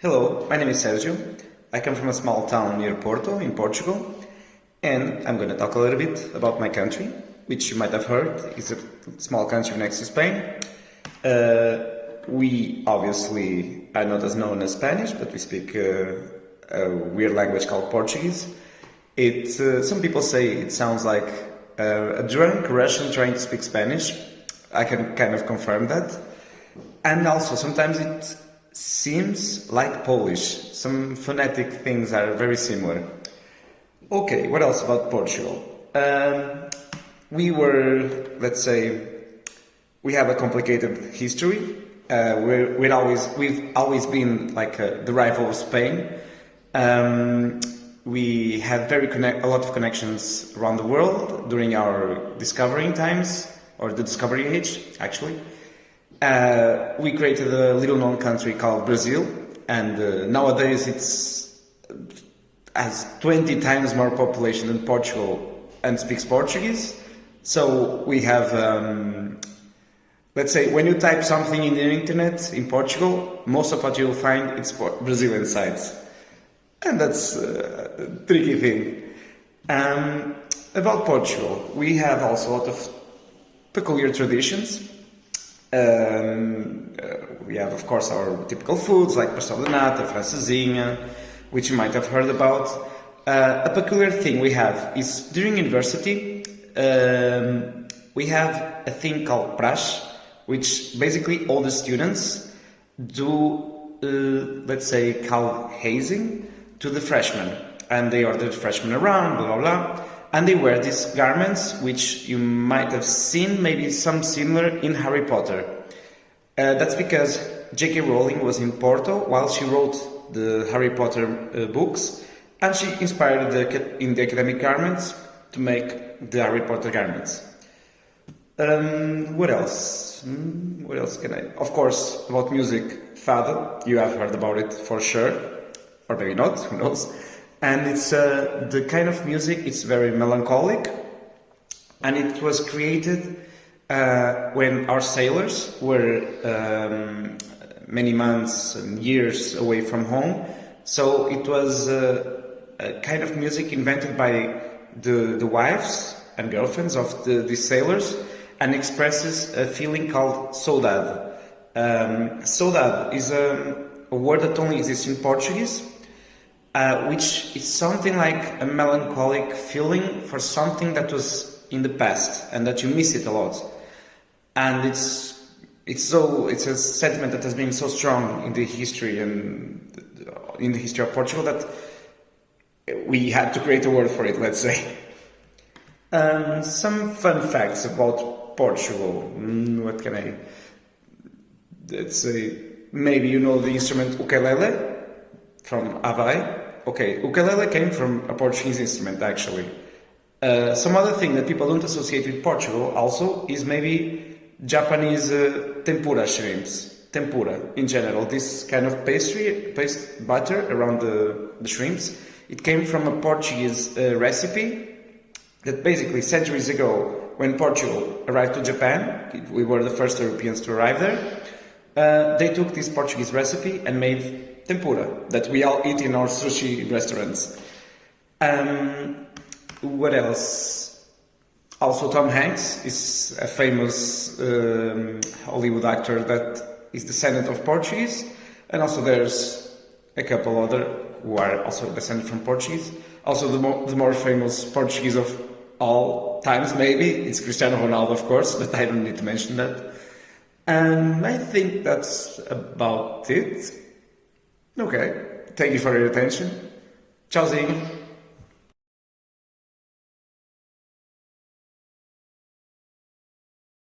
Hello, my name is Sergio. I come from a small town near Porto in Portugal, and I'm going to talk a little bit about my country, which you might have heard is a small country next to Spain. We obviously are not as known as Spanish, but we speak a weird language called Portuguese. Some people say it sounds like a drunk Russian trying to speak Spanish. I can kind of confirm that. And also, sometimes it seems like Polish. Some phonetic things are very similar. Okay, what else about Portugal? We have a complicated history. We've always been like the rival of Spain. We had a lot of connections around the world during our discovering times, or the discovery age, actually. We created a little-known country called Brazil, and nowadays has 20 times more population than Portugal and speaks Portuguese. So we have, let's say, when you type something in the internet in Portugal, most of what you'll find it's Brazilian sites, and that's a tricky thing. About Portugal, we have also a lot of peculiar traditions. We have, of course, our typical foods like pastel de nata, francesinha, which you might have heard about. A peculiar thing we have is during university, we have a thing called praxe, which basically all the students do, let's say, called hazing to the freshmen. And they order the freshmen around, blah, blah, blah. And they wear these garments, which you might have seen maybe some similar in Harry Potter. That's because J.K. Rowling was in Porto while she wrote the Harry Potter books, and she inspired in the academic garments to make the Harry Potter garments. What else? What else can I... Of course, about music, fado. You have heard about it for sure, or maybe not, who knows. And it's the kind of music, it's very melancholic, and it was created when our sailors were many months and years away from home. So it was a kind of music invented by the wives and girlfriends of these sailors, and expresses a feeling called saudade. Saudade is a word that only exists in Portuguese, which is something like a melancholic feeling for something that was in the past and that you miss it a lot. And it's a sentiment that has been so strong in the history of Portugal that we had to create a word for it, let's say. Some fun facts about Portugal. What can I... Let's say, maybe you know the instrument ukulele from Hawaii. Okay, ukulele came from a Portuguese instrument, actually. Some other thing that people don't associate with Portugal also is maybe Japanese tempura shrimps. Tempura, in general. This kind of paste butter around the shrimps. It came from a Portuguese recipe that basically centuries ago, when Portugal arrived to Japan, we were the first Europeans to arrive there, they took this Portuguese recipe and made tempura that we all eat in our sushi restaurants. What else? Also, Tom Hanks is a famous Hollywood actor that is descendant of Portuguese, and also there's a couple other who are also descended from Portuguese. Also, the more famous Portuguese of all times, maybe, it's Cristiano Ronaldo, of course, but I don't need to mention that. And I think that's about it. Okay, thank you for your attention. Tchauzinho.